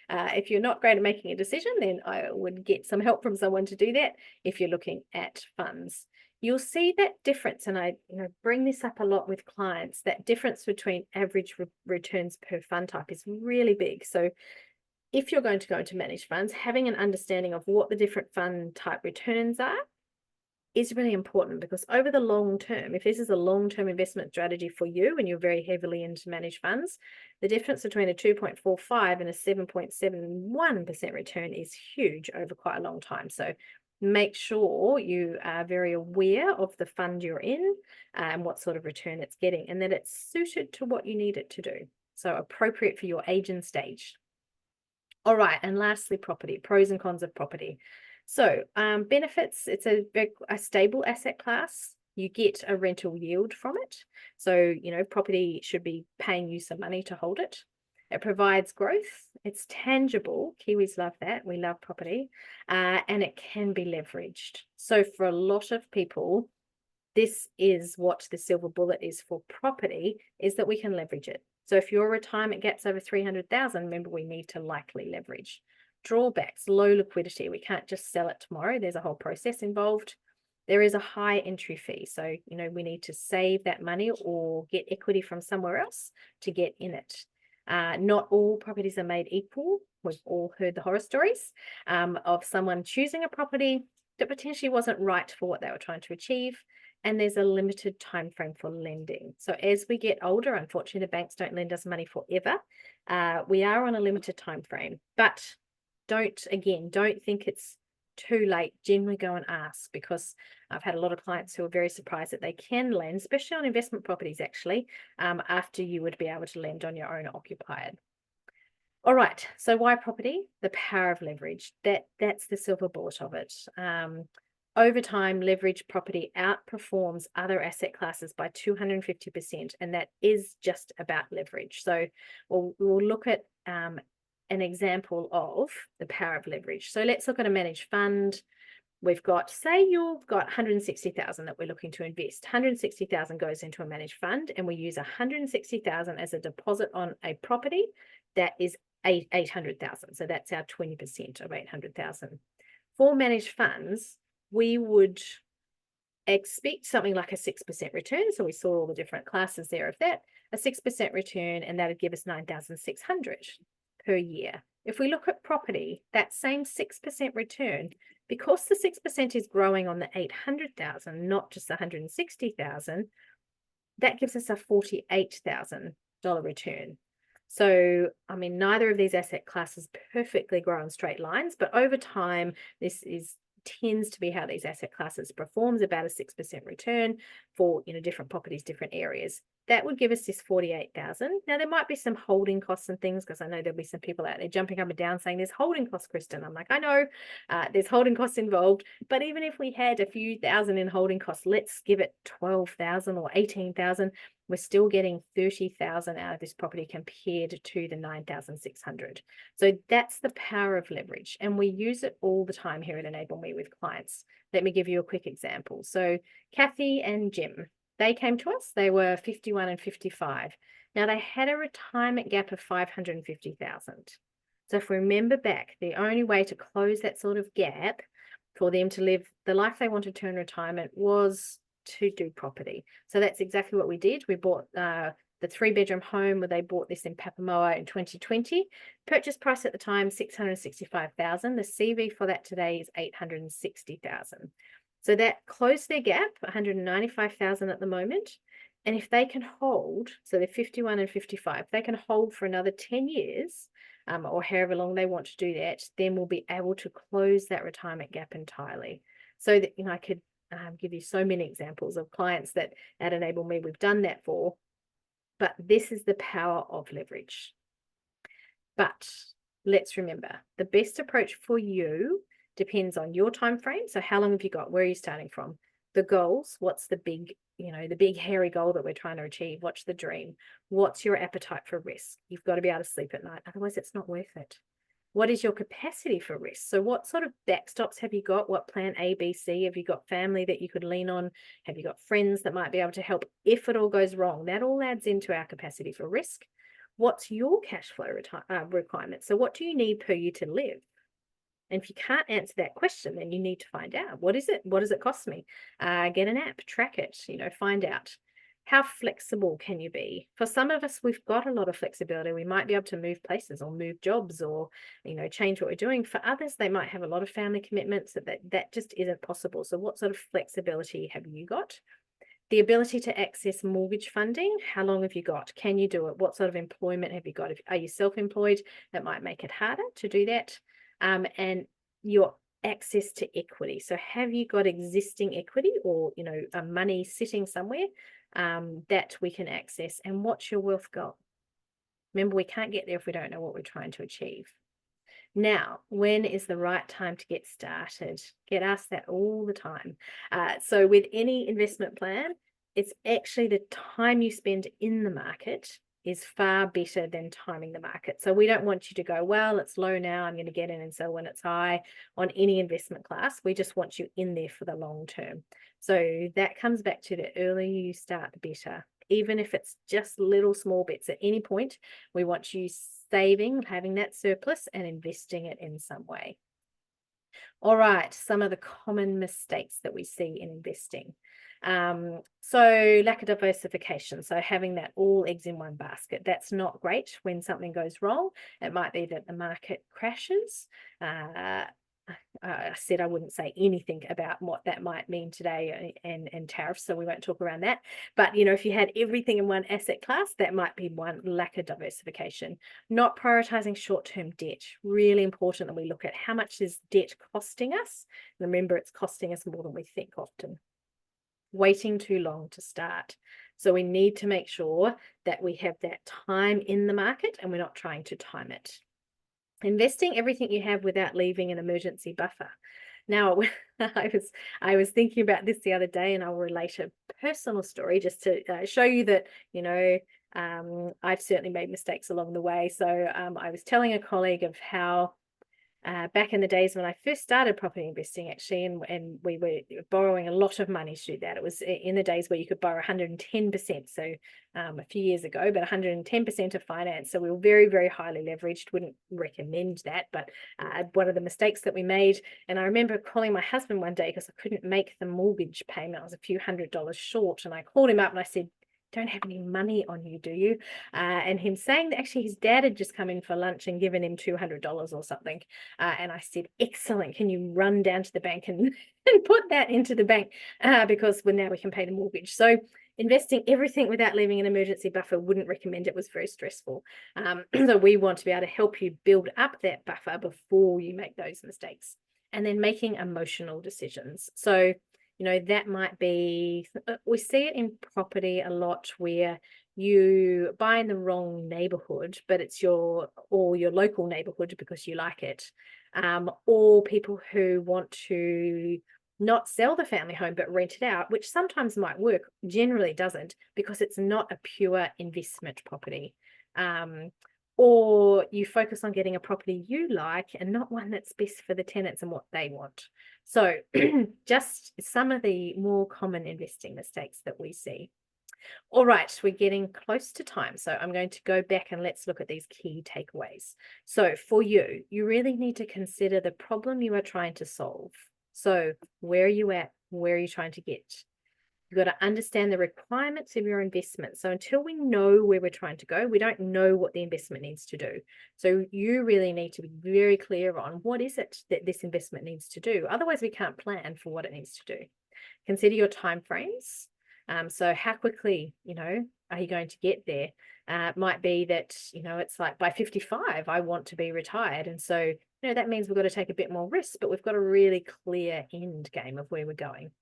if you're not great at making a decision, then I would get some help from someone to do that if you're looking at funds. You'll see that difference, and I bring this up a lot with clients, that difference between average returns per fund type is really big. So if you're going to go into managed funds, having an understanding of what the different fund type returns are is really important, because over the long term, if this is a long-term investment strategy for you and you're very heavily into managed funds, the difference between a 2.45 and a 7.71% return is huge over quite a long time. So make sure you are very aware of the fund you're in and what sort of return it's getting, and that it's suited to what you need it to do. So appropriate for your age and stage. All right, and lastly, property, pros and cons of property. So benefits, it's a stable asset class. You get a rental yield from it. So, property should be paying you some money to hold it. It provides growth. It's tangible. Kiwis love that. We love property. And it can be leveraged. So for a lot of people, this is what the silver bullet is for property, is that we can leverage it. So if your retirement gap's over 300,000, remember, we need to likely leverage. Drawbacks, low liquidity. We can't just sell it tomorrow. There's a whole process involved. There is a high entry fee. So, we need to save that money or get equity from somewhere else to get in it. Not all properties are made equal. We've all heard the horror stories of someone choosing a property that potentially wasn't right for what they were trying to achieve. And there's a limited time frame for lending. So as we get older, unfortunately, the banks don't lend us money forever. We are on a limited time frame, but don't think it's too late. Generally go and ask, because I've had a lot of clients who are very surprised that they can lend, especially on investment properties, actually, after you would be able to lend on your own occupied. All right, so why property? The power of leverage. That's the silver bullet of it. Over time, leveraged property outperforms other asset classes by 250%, and that is just about leverage. So we'll look at an example of the power of leverage. So let's look at a managed fund. We've got, say you've got 160,000 that we're looking to invest. 160,000 goes into a managed fund, and we use 160,000 as a deposit on a property that is 800,000. So that's our 20% of 800,000. For managed funds, we would expect something like a 6% return. So we saw all the different classes there of that, a 6% return, and that would give us 9,600 per year. If we look at property, that same 6% return, because the 6% is growing on the 800,000, not just the 160,000, that gives us a $48,000 return. So, neither of these asset classes perfectly grow in straight lines, but over time, this tends to be how these asset classes performs, about a 6% return for different properties, different areas. that would give us this 48,000. Now there might be some holding costs and things, because I know there'll be some people out there jumping up and down saying there's holding costs, Kristin. I'm like, I know there's holding costs involved, but even if we had a few thousand in holding costs, let's give it 12,000 or 18,000. We're still getting 30,000 out of this property compared to the 9,600. So that's the power of leverage, and we use it all the time here at Enable Me with clients. Let me give you a quick example. So Kathy and Jim, they came to us. They were 51 and 55. Now they had a retirement gap of 550,000. So if we remember back, the only way to close that sort of gap for them to live the life they wanted to in retirement was to do property. So that's exactly what we did. We bought the 3-bedroom home where they bought this in Papamoa in 2020. Purchase price at the time, 665,000. The CV for that today is 860,000. So that closed their gap, 195,000 at the moment. And if they can hold, so they're 51 and 55, they can hold for another 10 years, or however long they want to do that, then we'll be able to close that retirement gap entirely. So that, I could give you so many examples of clients that at Enable Me we've done that for, but this is the power of leverage. But let's remember, the best approach for you depends on your time frame. So how long have you got? Where are you starting from? The goals, what's the big, the big hairy goal that we're trying to achieve? What's the dream? What's your appetite for risk? You've got to be able to sleep at night. Otherwise, it's not worth it. What is your capacity for risk? So what sort of backstops have you got? What plan A, B, C? Have you got family that you could lean on? Have you got friends that might be able to help if it all goes wrong? That all adds into our capacity for risk. What's your cash flow requirement? So what do you need per year to live? And if you can't answer that question, then you need to find out. What is it? What does it cost me? Get an app, track it, find out. How flexible can you be? For some of us, we've got a lot of flexibility. We might be able to move places or move jobs or, change what we're doing. For others, they might have a lot of family commitments that just isn't possible. So what sort of flexibility have you got? The ability to access mortgage funding, how long have you got? Can you do it? What sort of employment have you got? Are you self-employed? That might make it harder to do that. And your access to equity. So have you got existing equity or, money sitting somewhere that we can access? And what's your wealth goal? Remember, we can't get there if we don't know what we're trying to achieve. Now, when is the right time to get started? Get asked that all the time. So with any investment plan, it's actually the time you spend in the market is far better than timing the market. So we don't want you to go, well, it's low now, I'm going to get in and sell when it's high on any investment class. We just want you in there for the long term. So that comes back to the earlier you start, the better. Even if it's just little small bits at any point, we want you saving, having that surplus and investing it in some way. All right, some of the common mistakes that we see in investing. So lack of diversification. So having that all eggs in one basket, that's not great when something goes wrong. It might be that the market crashes. I said I wouldn't say anything about what that might mean today and tariffs, so we won't talk around that. But, if you had everything in one asset class, that might be one lack of diversification. Not prioritizing short-term debt. Really important that we look at how much is debt costing us. Remember, it's costing us more than we think often. Waiting too long to start. So we need to make sure that we have that time in the market and we're not trying to time it. Investing everything you have without leaving an emergency buffer. Now, I was thinking about this the other day, and I'll relate a personal story just to show you that, I've certainly made mistakes along the way. So I was telling a colleague of how back in the days when I first started property investing, actually, and we were borrowing a lot of money to do that. It was in the days where you could borrow 110%. So a few years ago, but 110% of finance. So we were very, very highly leveraged. Wouldn't recommend that, but one of the mistakes that we made. And I remember calling my husband one day because I couldn't make the mortgage payment. I was a few $100s short, and I called him up and I said, "Don't have any money on you, do you?" And him saying that actually his dad had just come in for lunch and given him $200 or something. And I said, "Excellent. Can you run down to the bank and put that into the bank because now we can pay the mortgage." So investing everything without leaving an emergency buffer, wouldn't recommend. It was very stressful. So we want to be able to help you build up that buffer before you make those mistakes. And then making emotional decisions. So that might be, we see it in property a lot where you buy in the wrong neighborhood, but it's your local neighborhood because you like it. Or people who want to not sell the family home but rent it out, which sometimes might work, generally doesn't, because it's not a pure investment property. Or you focus on getting a property you like and not one that's best for the tenants and what they want. So just some of the more common investing mistakes that we see. All right, we're getting close to time. So I'm going to go back and let's look at these key takeaways. So for you, you really need to consider the problem you are trying to solve. So where are you at? Where are you trying to get? You've got to understand the requirements of your investment. So until we know where we're trying to go, we don't know what the investment needs to do. So you really need to be very clear on what is it that this investment needs to do. Otherwise, we can't plan for what it needs to do. Consider your timeframes. So how quickly, are you going to get there? It might be that, it's like by 55, I want to be retired. And so, that means we've got to take a bit more risk, but we've got a really clear end game of where we're going.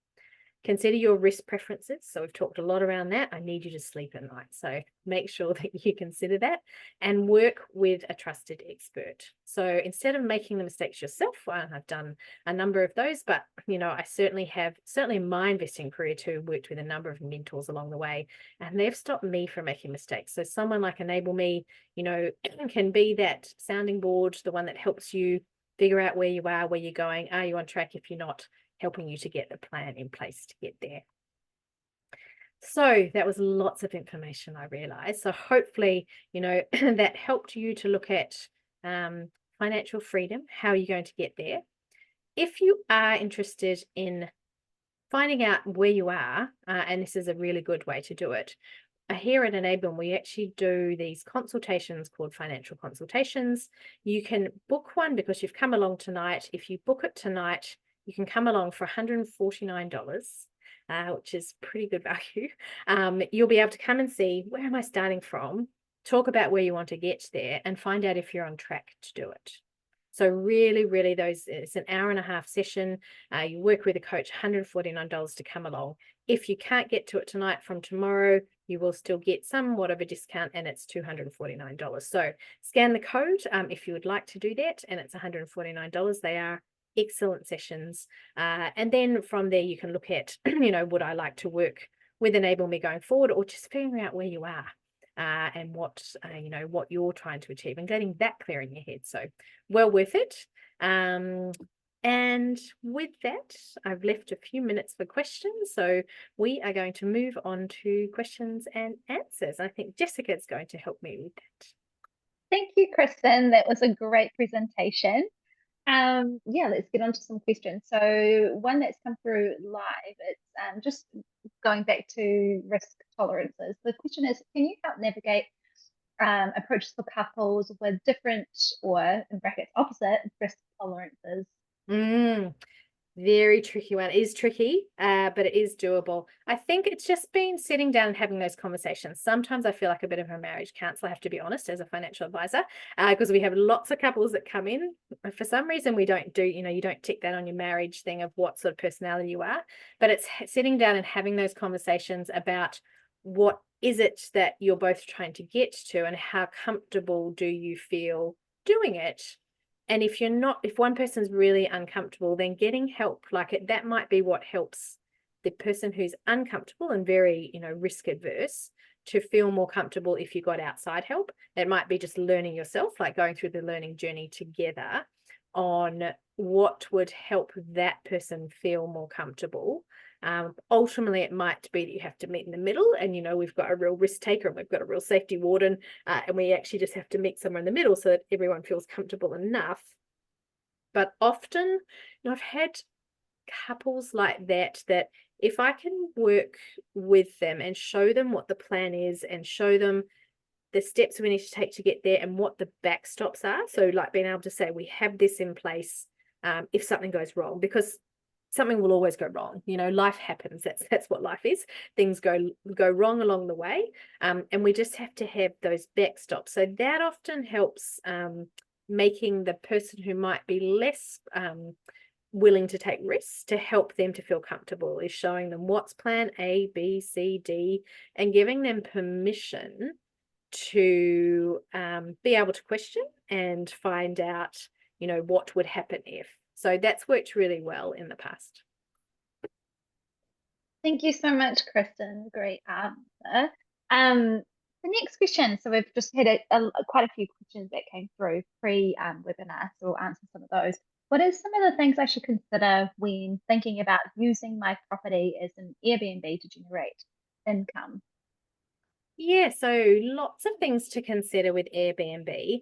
Consider your risk preferences. So we've talked a lot around that. I need you to sleep at night. So make sure that you consider that and work with a trusted expert. So instead of making the mistakes yourself, I've done a number of those, but I certainly in my investing career too, worked with a number of mentors along the way, and they've stopped me from making mistakes. So someone like Enable Me, can be that sounding board, the one that helps you figure out where you are, where you're going. Are you on track? If you're not, helping you to get the plan in place to get there. So that was lots of information, I realized. So hopefully, that helped you to look at financial freedom, how you're going to get there. If you are interested in finding out where you are, and this is a really good way to do it, here at Enable, we actually do these consultations called financial consultations. You can book one because you've come along tonight. If you book it tonight, you can come along for $149, which is pretty good value. You'll be able to come and see, where am I starting from, talk about where you want to get there, and find out if you're on track to do it. So really, really, it's an hour-and-a-half session. You work with a coach, $149 to come along. If you can't get to it tonight, from tomorrow, you will still get somewhat of a discount, and it's $249. So scan the code if you would like to do that, and it's $149. They are excellent sessions. And then from there, you can look at, would I like to work with Enable Me going forward, or just figuring out where you are and what you're trying to achieve, and getting that clear in your head. So well worth it. And with that, I've left a few minutes for questions. So we are going to move on to questions and answers. I think Jessica's going to help me with that. Thank you, Kristin. That was a great presentation. Let's get on to some questions. So one that's come through live, it's just going back to risk tolerances. The question is, can you help navigate approaches for couples with different, or in brackets, opposite risk tolerances? Very tricky one. It is tricky, but it is doable. I think it's just been sitting down and having those conversations. Sometimes I feel like a bit of a marriage counselor, I have to be honest, as a financial advisor, because we have lots of couples that come in. For some reason, we don't do, you don't tick that on your marriage thing of what sort of personality you are, but it's sitting down and having those conversations about what is it that you're both trying to get to, and how comfortable do you feel doing it. And if one person's really uncomfortable, then getting help, that might be what helps the person who's uncomfortable and very, risk adverse, to feel more comfortable. If you got outside help, it might be just learning yourself, like going through the learning journey together on what would help that person feel more comfortable. Ultimately, it might be that you have to meet in the middle, and we've got a real risk taker and we've got a real safety warden, and we actually just have to meet somewhere in the middle so that everyone feels comfortable enough. But often, I've had couples like that if I can work with them and show them what the plan is, and show them the steps we need to take to get there, and what the backstops are. So like being able to say, we have this in place if something goes wrong, because something will always go wrong. Life happens. That's what life is. Things go wrong along the way, and we just have to have those backstops. So that often helps making the person who might be less willing to take risks to help them to feel comfortable, is showing them what's plan A, B, C, D, and giving them permission to be able to question and find out, what would happen if. So that's worked really well in the past. Thank you so much, Kristen. Great answer. Um, the next question. So we've just had quite a few questions that came through pre-webinar, so we'll answer some of those. What are some of the things I should consider when thinking about using my property as an Airbnb to generate income? Yeah, so lots of things to consider with Airbnb.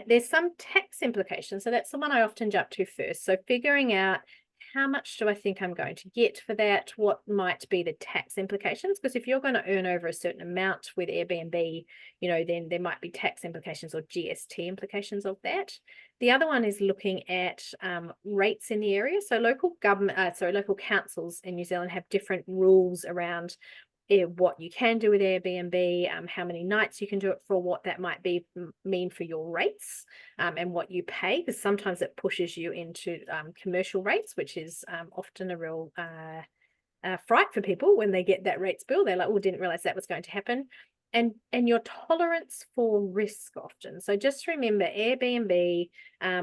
There's some tax implications. So that's the one I often jump to first. So figuring out how much do I think I'm going to get for that? What might be the tax implications? Because if you're going to earn over a certain amount with Airbnb, then there might be tax implications or GST implications of that. The other one is looking at rates in the area. So local councils in New Zealand have different rules around what you can do with Airbnb, how many nights you can do it for, what that might mean for your rates, and what you pay, because sometimes it pushes you into commercial rates, which is often a real fright for people when they get that rates bill. They're like, oh, didn't realize that was going to happen. And your tolerance for risk often. So just remember, Airbnb,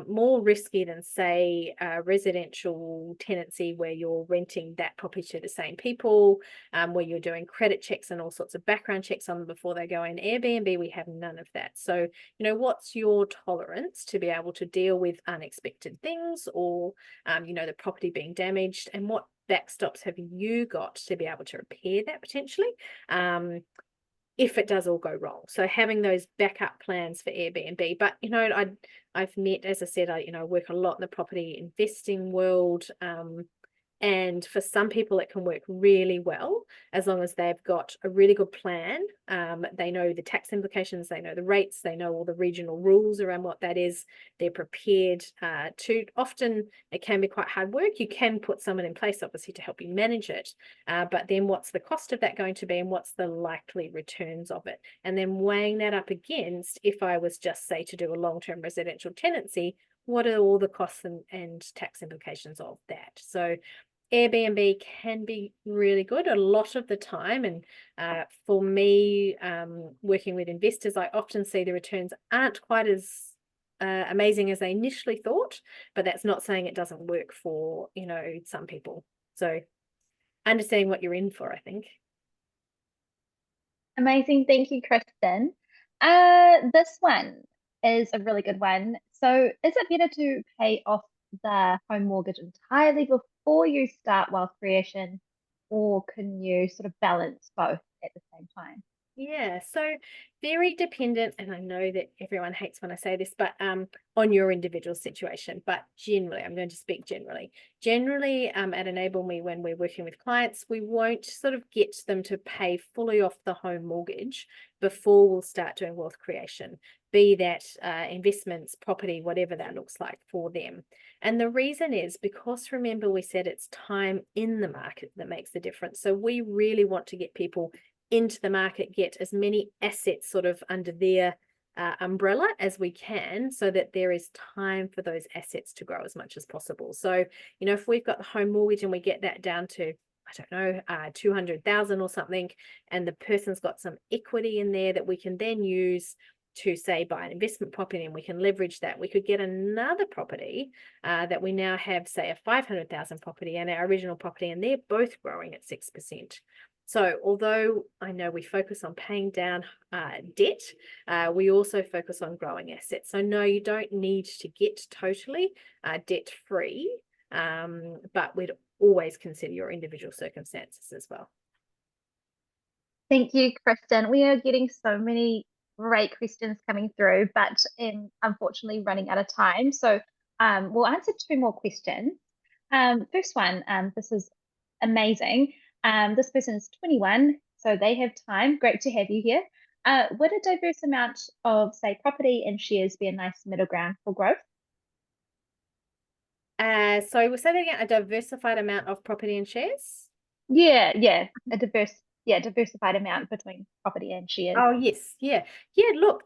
more risky than, say, a residential tenancy where you're renting that property to the same people, where you're doing credit checks and all sorts of background checks on them before they go in. Airbnb, we have none of that. So, what's your tolerance to be able to deal with unexpected things, or, the property being damaged, and what backstops have you got to be able to repair that potentially? If it does all go wrong. So having those backup plans for Airbnb. But, I've met, as I said, I work a lot in the property investing world. And for some people, it can work really well as long as they've got a really good plan. They know the tax implications, they know the rates, they know all the regional rules around what that is. They're prepared to. Often it can be quite hard work. You can put someone in place, obviously, to help you manage it. But then what's the cost of that going to be, and what's the likely returns of it? And then weighing that up against, if I was just, say, to do a long-term residential tenancy, what are all the costs and tax implications of that? So Airbnb can be really good a lot of the time. And for me, working with investors, I often see the returns aren't quite as amazing as they initially thought, but that's not saying it doesn't work for, some people. So understanding what you're in for, I think. Amazing. Thank you, Kristen. This one is a really good one. So is it better to pay off the home mortgage entirely before you start wealth creation, or can you sort of balance both at the same time? Yeah, so very dependent, and I know that everyone hates when I say this, but on your individual situation. But generally, I'm going to speak generally. Generally, at Enable Me, when we're working with clients, we won't sort of get them to pay fully off the home mortgage before we'll start doing wealth creation, be that investments, property, whatever that looks like for them. And the reason is because, remember, we said it's time in the market that makes the difference. So we really want to get people into the market, get as many assets sort of under their umbrella as we can, so that there is time for those assets to grow as much as possible. So, if we've got the home mortgage and we get that down to, I don't know, 200,000 or something, and the person's got some equity in there that we can then use to, say, buy an investment property, and we can leverage that. We could get another property that we now have, say, a 500,000 property and our original property, and they're both growing at 6%. So although I know we focus on paying down debt, we also focus on growing assets. So no, you don't need to get totally debt-free, but we'd always consider your individual circumstances as well. Thank you, Kristen. We are getting so many great questions coming through, but unfortunately running out of time. So we'll answer two more questions. First one, this is amazing. This person is 21, so they have time. Great to have you here. Would a diverse amount of, say, property and shares be a nice middle ground for growth? So we'll say that again, a diversified amount of property and shares? Yeah, a diverse, diversified amount between property and shares. Oh, yes. Yeah. Yeah. Look,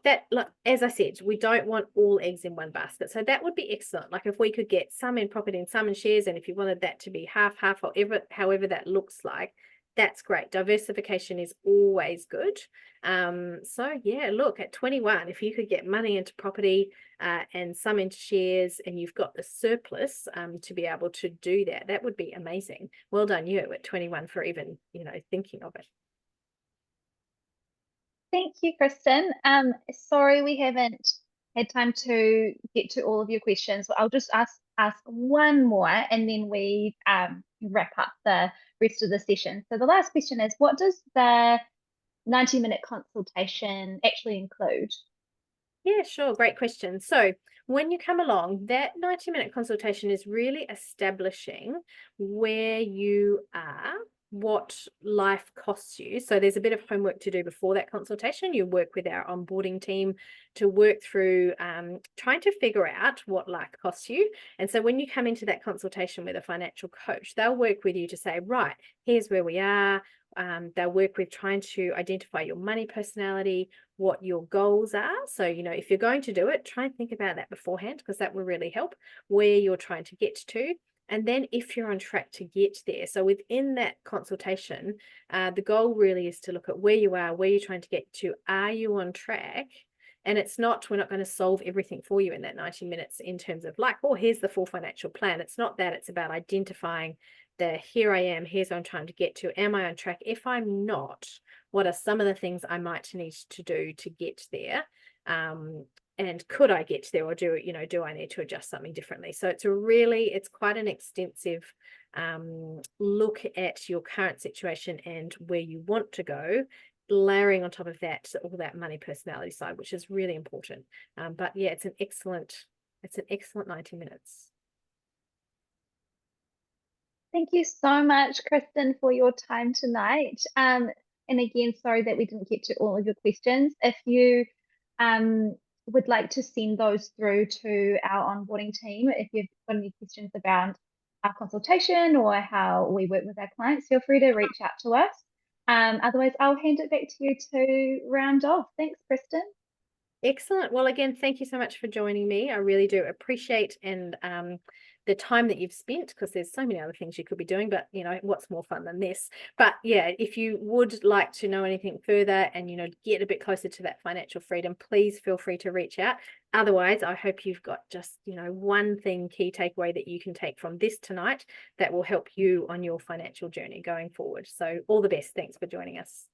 as I said, we don't want all eggs in one basket. So that would be excellent. Like if we could get some in property and some in shares, and if you wanted that to be half, however that looks like, that's great. Diversification is always good. So yeah, look, at 21, if you could get money into property and some into shares, and you've got the surplus to be able to do that, that would be amazing. Well done you at 21 for even, thinking of it. Thank you, Kristin. Sorry we haven't had time to get to all of your questions. I'll just ask one more and then we wrap up the rest of the session. So the last question is, what does the 90-minute consultation actually include? Yeah, sure. Great question. So when you come along, that 90-minute consultation is really establishing where you are, what life costs you. So there's a bit of homework to do before that consultation. You work with our onboarding team to work through trying to figure out what life costs you. And so when you come into that consultation with a financial coach, they'll work with you to say, right, here's where we are. They'll work with trying to identify your money personality, what your goals are. So, if you're going to do it, try and think about that beforehand, because that will really help where you're trying to get to. And then if you're on track to get there. So within that consultation, the goal really is to look at where you are, where you're trying to get to. Are you on track? And we're not going to solve everything for you in that 90 minutes in terms of like, oh, here's the full financial plan. It's not that. It's about identifying here I am, here's what I'm trying to get to. Am I on track? If I'm not, what are some of the things I might need to do to get there? And could I get there, or do I need to adjust something differently? So it's quite an extensive look at your current situation and where you want to go, layering on top of that all that money personality side, which is really important. But yeah, it's an excellent 90 minutes. Thank you so much, Kristin, for your time tonight. And again, sorry that we didn't get to all of your questions. If you would like to send those through to our onboarding team, if you've got any questions about our consultation or how we work with our clients, feel free to reach out to us. Otherwise, I'll hand it back to you to round off. Thanks, Kristin. Excellent. Well, again, thank you so much for joining me. I really do appreciate the time that you've spent, because there's so many other things you could be doing, but what's more fun than this? But yeah, if you would like to know anything further and get a bit closer to that financial freedom, please feel free to reach out. Otherwise, I hope you've got just one key takeaway that you can take from this tonight that will help you on your financial journey going forward. So all the best. Thanks for joining us.